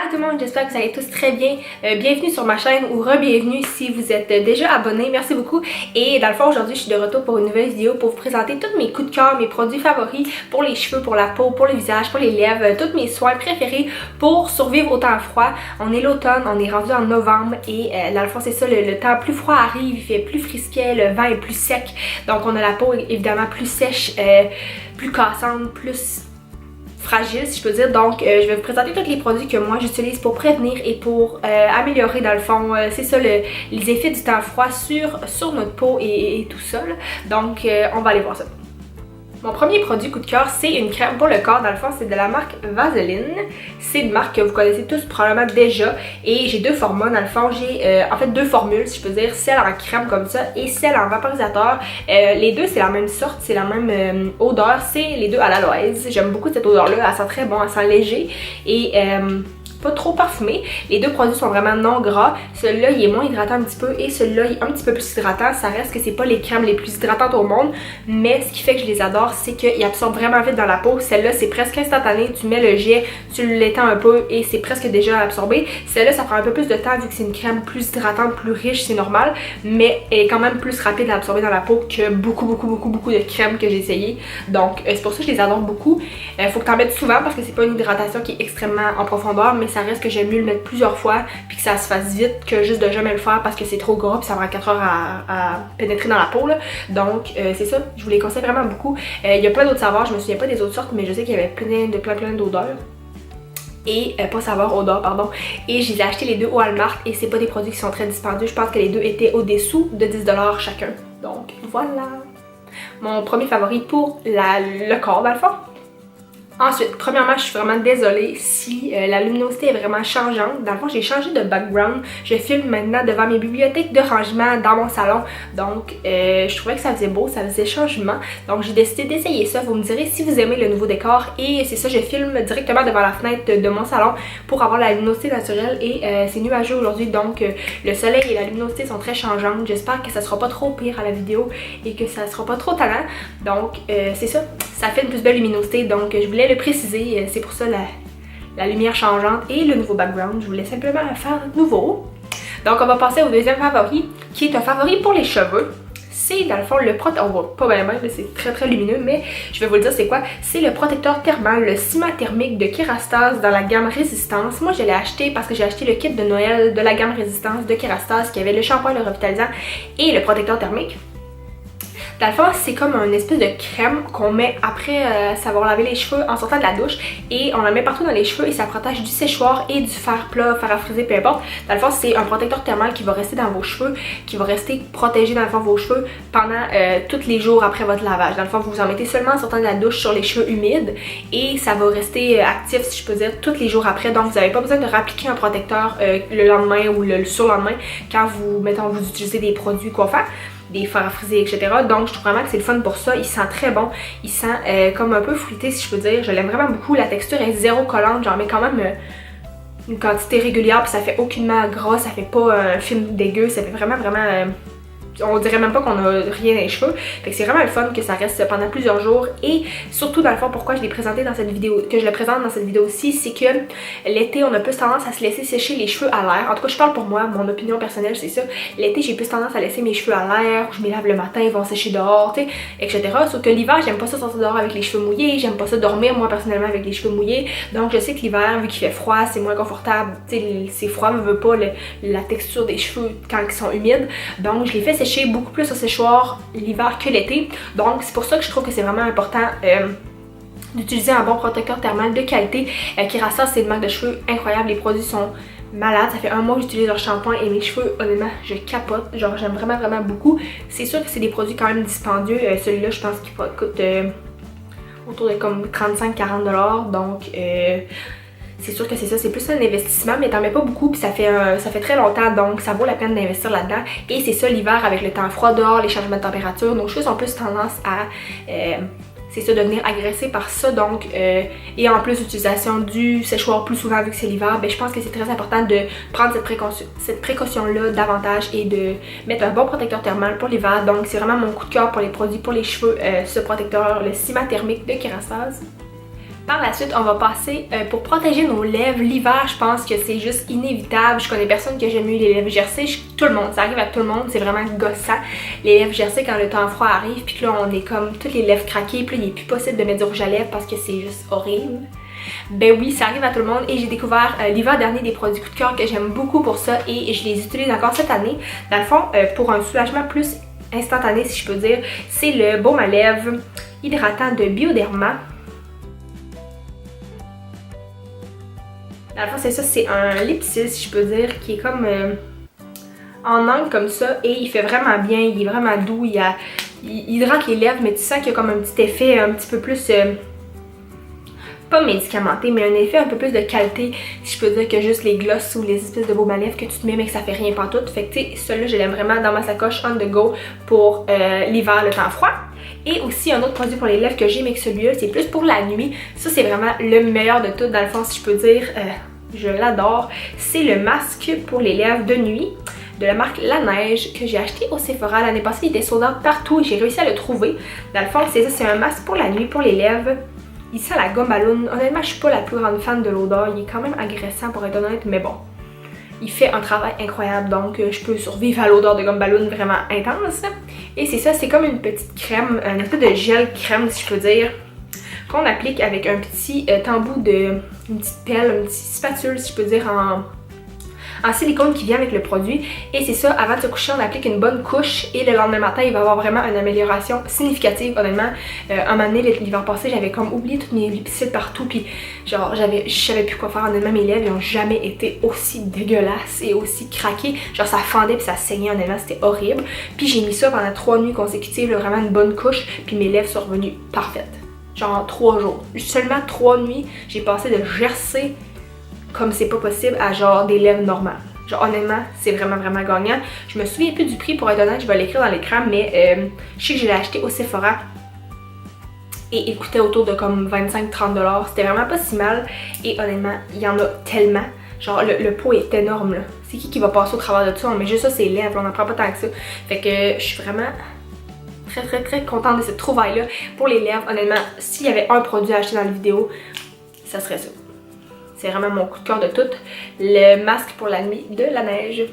Allô tout le monde, j'espère que vous allez tous très bien. Bienvenue sur ma chaîne ou re-bienvenue si vous êtes déjà abonnés, merci beaucoup. Et dans le fond, aujourd'hui, je suis de retour pour une nouvelle vidéo pour vous présenter tous mes coups de cœur, mes produits favoris pour les cheveux, pour la peau, pour le visage, pour les lèvres, tous mes soins préférés pour survivre au temps froid. On est l'automne, on est rendu en novembre et dans le fond, c'est ça, le temps plus froid arrive, il fait plus frisquet, le vent est plus sec. Donc on a la peau évidemment plus sèche, plus cassante, plus fragile si je peux dire. Donc je vais vous présenter tous les produits que moi j'utilise pour prévenir et pour améliorer dans le fond, c'est ça les effets du temps froid sur notre peau et tout ça là. Donc on va aller voir ça. Mon premier produit coup de cœur, c'est une crème pour le corps. Dans le fond, c'est de la marque Vaseline. C'est une marque que vous connaissez tous probablement déjà. Et j'ai deux formats. Dans le fond, j'ai en fait deux formules, si je peux dire. Celle en crème comme ça et celle en vaporisateur. Les deux, c'est la même sorte, c'est la même odeur. C'est les deux à l'aloès. J'aime beaucoup cette odeur-là. Elle sent très bon, elle sent léger. Et pas trop parfumé. Les deux produits sont vraiment non gras. Celui-là, il est moins hydratant un petit peu et celui-là, il est un petit peu plus hydratant. Ça reste que c'est pas les crèmes les plus hydratantes au monde, mais ce qui fait que je les adore, c'est qu'ils absorbent vraiment vite dans la peau. Celle-là, c'est presque instantané. Tu mets le jet, tu l'étends un peu et c'est presque déjà absorbé. Celle-là, ça prend un peu plus de temps vu que c'est une crème plus hydratante, plus riche, c'est normal, mais elle est quand même plus rapide à absorber dans la peau que beaucoup de crèmes que j'ai essayées. Donc, c'est pour ça que je les adore beaucoup. Faut que tu en mettes souvent parce que c'est pas une hydratation qui est extrêmement en profondeur, mais ça reste que j'aime mieux le mettre plusieurs fois puis que ça se fasse vite que juste de jamais le faire parce que c'est trop gras puis ça prend 4 heures à pénétrer dans la peau là. Donc c'est ça, je vous les conseille vraiment beaucoup. Il y a plein d'autres saveurs, je me souviens pas des autres sortes, mais je sais qu'il y avait plein d'odeurs. Et pas saveur, odeur pardon. Et je les ai achetés les deux au Walmart et c'est pas des produits qui sont très dispendieux. Je pense que les deux étaient au-dessous de 10$ chacun. Donc voilà. Mon premier favori pour le corps dans le fond. Ensuite, premièrement, je suis vraiment désolée si la luminosité est vraiment changeante. Dans le fond, j'ai changé de background. Je filme maintenant devant mes bibliothèques de rangement dans mon salon. Donc, je trouvais que ça faisait beau, ça faisait changement. Donc, j'ai décidé d'essayer ça. Vous me direz si vous aimez le nouveau décor. Et c'est ça, je filme directement devant la fenêtre de mon salon pour avoir la luminosité naturelle. Et c'est nuageux aujourd'hui, donc le soleil et la luminosité sont très changeantes. J'espère que ça sera pas trop pire à la vidéo et que ça sera pas trop talent. Donc, c'est ça. Ça fait une plus belle luminosité. Donc, je voulais le préciser, c'est pour ça la lumière changeante et le nouveau background. Je voulais simplement faire nouveau. Donc on va passer au deuxième favori, qui est un favori pour les cheveux. C'est dans le fond le protecteur, on voit pas vraiment, c'est très lumineux, mais je vais vous le dire c'est quoi. C'est le protecteur thermal, le ciment thermique de Kerastase dans la gamme Résistance. Moi je l'ai acheté parce que j'ai acheté le kit de Noël de la gamme Résistance de Kerastase qui avait le shampoing, le revitalisant et le protecteur thermique. Dans le fond, c'est comme une espèce de crème qu'on met après savoir laver les cheveux en sortant de la douche et on la met partout dans les cheveux et ça protège du séchoir et du fer plat, fer à friser, peu importe. Dans le fond, c'est un protecteur thermal qui va rester dans vos cheveux, qui va rester protégé dans le fond vos cheveux pendant tous les jours après votre lavage. Dans le fond, vous en mettez seulement en sortant de la douche sur les cheveux humides et ça va rester actif, si je peux dire, tous les jours après. Donc, vous n'avez pas besoin de réappliquer un protecteur le lendemain ou le surlendemain quand vous utilisez des produits coiffants, des fers à friser, etc. Donc je trouve vraiment que c'est le fun pour ça. Il sent très bon. Il sent comme un peu fruité si je peux dire. Je l'aime vraiment beaucoup. La texture est zéro collante. J'en mets quand même une quantité régulière puis ça fait aucunement gras. Ça fait pas un film dégueu. Ça fait vraiment on dirait même pas qu'on a rien dans les cheveux. Fait que c'est vraiment le fun que ça reste pendant plusieurs jours. Et surtout dans le fond, pourquoi je l'ai présenté dans cette vidéo, que je le présente dans cette vidéo aussi, c'est que l'été on a plus tendance à se laisser sécher les cheveux à l'air. En tout cas je parle pour moi, mon opinion personnelle c'est ça. L'été j'ai plus tendance à laisser mes cheveux à l'air, je me lave le matin, ils vont sécher dehors, tu sais, etc. Sauf que l'hiver j'aime pas ça sortir dehors avec les cheveux mouillés, j'aime pas ça dormir moi personnellement avec les cheveux mouillés. Donc je sais que l'hiver, vu qu'il fait froid, c'est moins confortable, tu sais, c'est froid, me veut pas la texture des cheveux quand ils sont humides. Donc je les fais sécher beaucoup plus au séchoir l'hiver que l'été. Donc c'est pour ça que je trouve que c'est vraiment important d'utiliser un bon protecteur thermal de qualité. Kerastase, c'est une marque de cheveux incroyable, les produits sont malades. Ça fait un mois que j'utilise leur shampoing et mes cheveux, honnêtement, je capote. Genre j'aime vraiment beaucoup. C'est sûr que c'est des produits quand même dispendieux. Celui-là, je pense qu'il coûte autour de comme 35-40$. Donc c'est sûr que c'est ça, c'est plus un investissement, mais t'en mets pas beaucoup puis ça fait très longtemps, donc ça vaut la peine d'investir là-dedans. Et c'est ça l'hiver avec le temps froid dehors, les changements de température, nos cheveux ont plus tendance à c'est ça, devenir agressés par ça. Donc et en plus l'utilisation du séchoir plus souvent vu que c'est l'hiver, ben je pense que c'est très important de prendre cette précaution-là davantage et de mettre un bon protecteur thermal pour l'hiver. Donc c'est vraiment mon coup de cœur pour les produits pour les cheveux, ce protecteur, le ciment thermique de Kerastase. Par la suite, on va passer pour protéger nos lèvres. L'hiver, je pense que c'est juste inévitable. Je connais personne qui a jamais eu les lèvres gercées. Tout le monde, ça arrive à tout le monde. C'est vraiment gossant. Les lèvres gercées quand le temps froid arrive, puis que là, on est comme toutes les lèvres craquées, puis là, il n'est plus possible de mettre du rouge à lèvres parce que c'est juste horrible. Ben oui, ça arrive à tout le monde et j'ai découvert l'hiver dernier des produits coup de cœur que j'aime beaucoup pour ça et je les utilise encore cette année. Dans le fond, pour un soulagement plus instantané, si je peux dire, c'est le baume à lèvres hydratant de Bioderma. Dans le fond, c'est ça, c'est un lipsil, si je peux dire, qui est comme en angle comme ça et il fait vraiment bien, il est vraiment doux, il hydrate les lèvres, mais tu sens qu'il y a comme un petit effet un petit peu plus, pas médicamenté, mais un effet un peu plus de qualité, si je peux dire, que juste les glosses ou les espèces de baume à lèvres que tu te mets mais que ça fait rien pantoute. Fait que tu sais, celui-là, je l'aime vraiment dans ma sacoche on the go pour l'hiver, le temps froid. Et aussi un autre produit pour les lèvres que j'ai, mais que celui-là, c'est plus pour la nuit. Ça, c'est vraiment le meilleur de tout, dans le fond, si je peux dire. Je l'adore. C'est le masque pour les lèvres de nuit de la marque La Neige que j'ai acheté au Sephora l'année passée. Il était sold out partout et j'ai réussi à le trouver. Dans le fond, c'est ça, c'est un masque pour la nuit, pour les lèvres. Il sent la gomme ballon. Honnêtement, je suis pas la plus grande fan de l'odeur. Il est quand même agressant pour être honnête, mais bon. Il fait un travail incroyable, donc je peux survivre à l'odeur de gomme ballon vraiment intense. Et c'est ça, c'est comme une petite crème, un espèce de gel crème si je peux dire, qu'on applique avec un petit tambour de, une petite pelle, une petite spatule si je peux dire en silicone qui vient avec le produit. Et c'est ça, avant de se coucher, on applique une bonne couche et le lendemain matin, il va y avoir vraiment une amélioration significative. Honnêtement, un moment donné, l'hiver passé, j'avais comme oublié toutes mes lipsticks partout, puis genre, je savais plus quoi faire. Honnêtement, mes lèvres, ils ont jamais été aussi dégueulasses et aussi craquées. Genre, ça fendait puis ça saignait, honnêtement, c'était horrible. Puis j'ai mis ça pendant 3 nuits consécutives, là, vraiment une bonne couche, puis mes lèvres sont revenues parfaites. Genre 3 jours. Seulement 3 nuits, j'ai passé de gercer comme c'est pas possible à genre des lèvres normales. Genre honnêtement, c'est vraiment gagnant. Je me souviens plus du prix pour être honnête, je vais l'écrire dans l'écran, mais je sais que je l'ai acheté au Sephora et il coûtait autour de comme 25-30$. C'était vraiment pas si mal et honnêtement, il y en a tellement. Genre le pot est énorme là. C'est qui va passer au travers de ça? On met juste ça ses lèvres, on n'en prend pas tant que ça. Fait que je suis vraiment très contente de cette trouvaille là. Pour les lèvres, honnêtement, s'il y avait un produit à acheter dans la vidéo, ça serait ça. C'est vraiment mon coup de cœur de tout. Le masque pour la nuit de La Neige.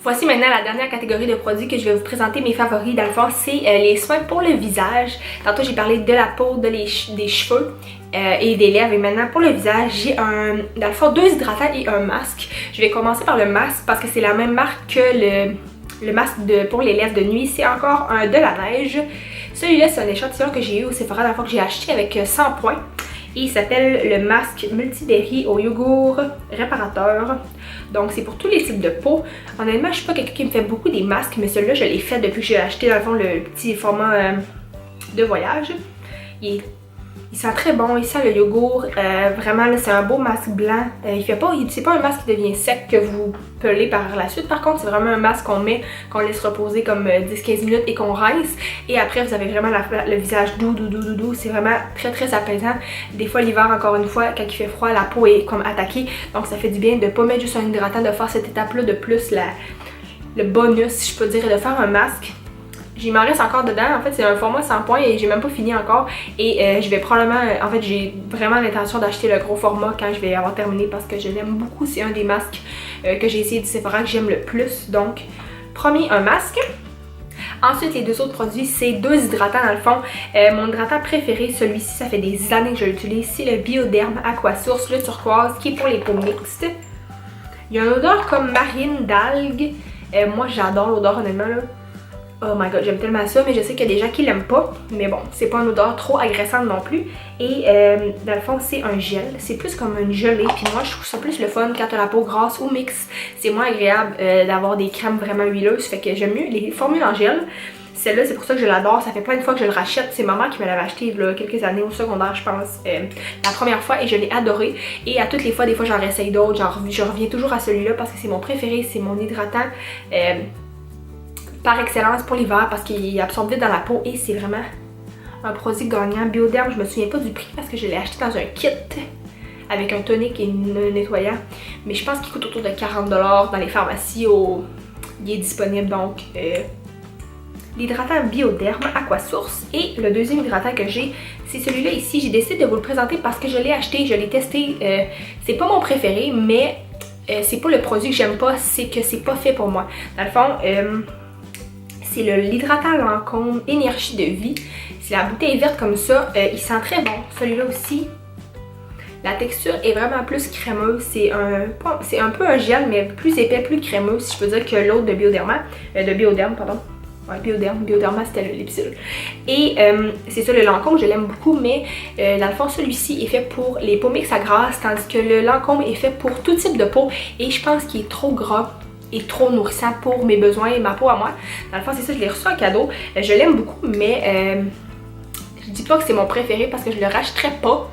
Voici maintenant la dernière catégorie de produits que je vais vous présenter. Mes favoris dans le fond, c'est les soins pour le visage. Tantôt j'ai parlé de la peau, des cheveux et des lèvres. Et maintenant pour le visage, j'ai dans le fond 2 hydratants et un masque. Je vais commencer par le masque parce que c'est la même marque que le masque pour les lèvres de nuit. C'est encore un de La Neige. Celui-là, c'est un échantillon que j'ai eu au Sephora dans le fond que j'ai acheté avec 100 points. Et il s'appelle le masque multiberry au yogourt réparateur. Donc c'est pour tous les types de peau. Honnêtement, je suis pas quelqu'un qui me fait beaucoup des masques, mais celui-là je l'ai fait depuis que j'ai acheté dans le fond le petit format de voyage. Il sent très bon, il sent le yogourt. Vraiment là, c'est un beau masque blanc. C'est pas un masque qui devient sec que vous pelez par la suite. Par contre, c'est vraiment un masque qu'on met, qu'on laisse reposer comme 10-15 minutes et qu'on rince. Et après, vous avez vraiment le visage doux. C'est vraiment très apaisant. Des fois, l'hiver, encore une fois, quand il fait froid, la peau est comme attaquée. Donc ça fait du bien de pas mettre juste un hydratant, de faire cette étape-là de plus, le bonus, si je peux dire, de faire un masque. Il m'en reste encore dedans, en fait c'est un format 100 points et j'ai même pas fini encore et je vais probablement, en fait j'ai vraiment l'intention d'acheter le gros format quand je vais avoir terminé parce que je l'aime beaucoup, c'est un des masques que j'ai essayé du Sephora que j'aime le plus. Donc premier, un masque. Ensuite, les 2 autres produits, c'est 2 hydratants dans le fond. Mon hydratant préféré, celui-ci, ça fait des années que je l'utilise, c'est le Bioderm Aquasource, le turquoise, qui est pour les peaux mixtes. Il y a une odeur comme marine d'algues. Moi j'adore l'odeur honnêtement là. Oh my god, j'aime tellement ça, mais je sais qu'il y a des gens qui l'aiment pas. Mais bon, c'est pas une odeur trop agressante non plus. Et dans le fond, c'est un gel. C'est plus comme une gelée. Puis moi, je trouve ça plus le fun quand t'as la peau grasse ou mixte. C'est moins agréable d'avoir des crèmes vraiment huileuses. Fait que j'aime mieux les formules en gel. Celle-là, c'est pour ça que je l'adore. Ça fait plein de fois que je le rachète. C'est maman qui me l'avait acheté il y a quelques années au secondaire, je pense. La première fois et je l'ai adoré. Et à toutes les fois, des fois, j'en réessaye d'autres. Genre, je reviens toujours à celui-là parce que c'est mon préféré. C'est mon hydratant. Par excellence pour l'hiver parce qu'il absorbe vite dans la peau et c'est vraiment un produit gagnant. Bioderm, je me souviens pas du prix parce que je l'ai acheté dans un kit avec un tonique et un nettoyant, mais je pense qu'il coûte autour de 40$ dans les pharmacies. Il est disponible donc l'hydratant Bioderm Aquasource. Et le deuxième hydratant que j'ai, c'est celui-là ici. J'ai décidé de vous le présenter parce que je l'ai acheté, je l'ai testé. C'est pas mon préféré, mais c'est pas le produit que j'aime pas, c'est que c'est pas fait pour moi. Dans le fond, c'est l'hydratant Lancôme Énergie de vie. C'est la bouteille verte comme ça. Il sent très bon. Celui-là aussi. La texture est vraiment plus crémeuse. C'est un peu un gel, mais plus épais, plus crémeux, si je peux dire, que l'autre de Bioderma. Pardon. Ouais, Bioderma, c'était l'épisode. Et c'est ça, le Lancôme, je l'aime beaucoup, mais dans le fond, celui-ci est fait pour les peaux mixtes à grasse, tandis que le Lancôme est fait pour tout type de peau. Et je pense qu'il est trop gras et trop nourrissant pour mes besoins et ma peau à moi. Dans le fond, c'est ça, je l'ai reçu en cadeau. Je l'aime beaucoup, mais je dis pas que c'est mon préféré parce que je le rachèterais pas.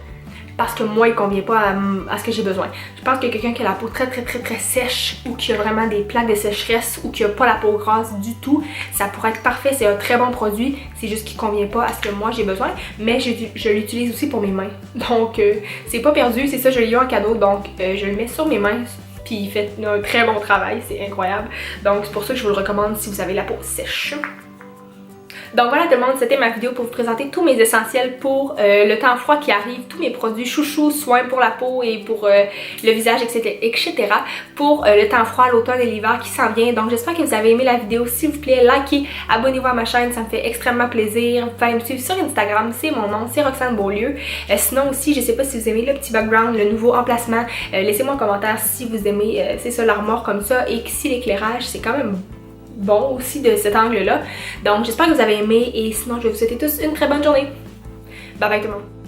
Parce que moi, il convient pas à ce que j'ai besoin. Je pense que quelqu'un qui a la peau très sèche ou qui a vraiment des plaques de sécheresse ou qui a pas la peau grasse du tout, ça pourrait être parfait. C'est un très bon produit. C'est juste qu'il convient pas à ce que moi j'ai besoin. Mais je l'utilise aussi pour mes mains. Donc, c'est pas perdu. C'est ça, je l'ai eu en cadeau. Donc, je le mets sur mes mains. Puis, il fait un très bon travail. C'est incroyable. Donc, c'est pour ça que je vous le recommande si vous avez la peau sèche. Donc voilà tout le monde, c'était ma vidéo pour vous présenter tous mes essentiels pour le temps froid qui arrive, tous mes produits chouchous, soins pour la peau et pour le visage, etc. pour le temps froid, l'automne et l'hiver qui s'en vient. Donc j'espère que vous avez aimé la vidéo. S'il vous plaît, likez, abonnez-vous à ma chaîne, ça me fait extrêmement plaisir. Vous pouvez me suivre sur Instagram, c'est mon nom, c'est Roxane Beaulieu. Sinon aussi, je sais pas si vous aimez le petit background, le nouveau emplacement, laissez-moi un commentaire si vous aimez, c'est ça, l'armoire comme ça et si l'éclairage, c'est quand même bon aussi de cet angle-là. Donc j'espère que vous avez aimé et sinon je vais vous souhaiter tous une très bonne journée. Bye bye tout le monde!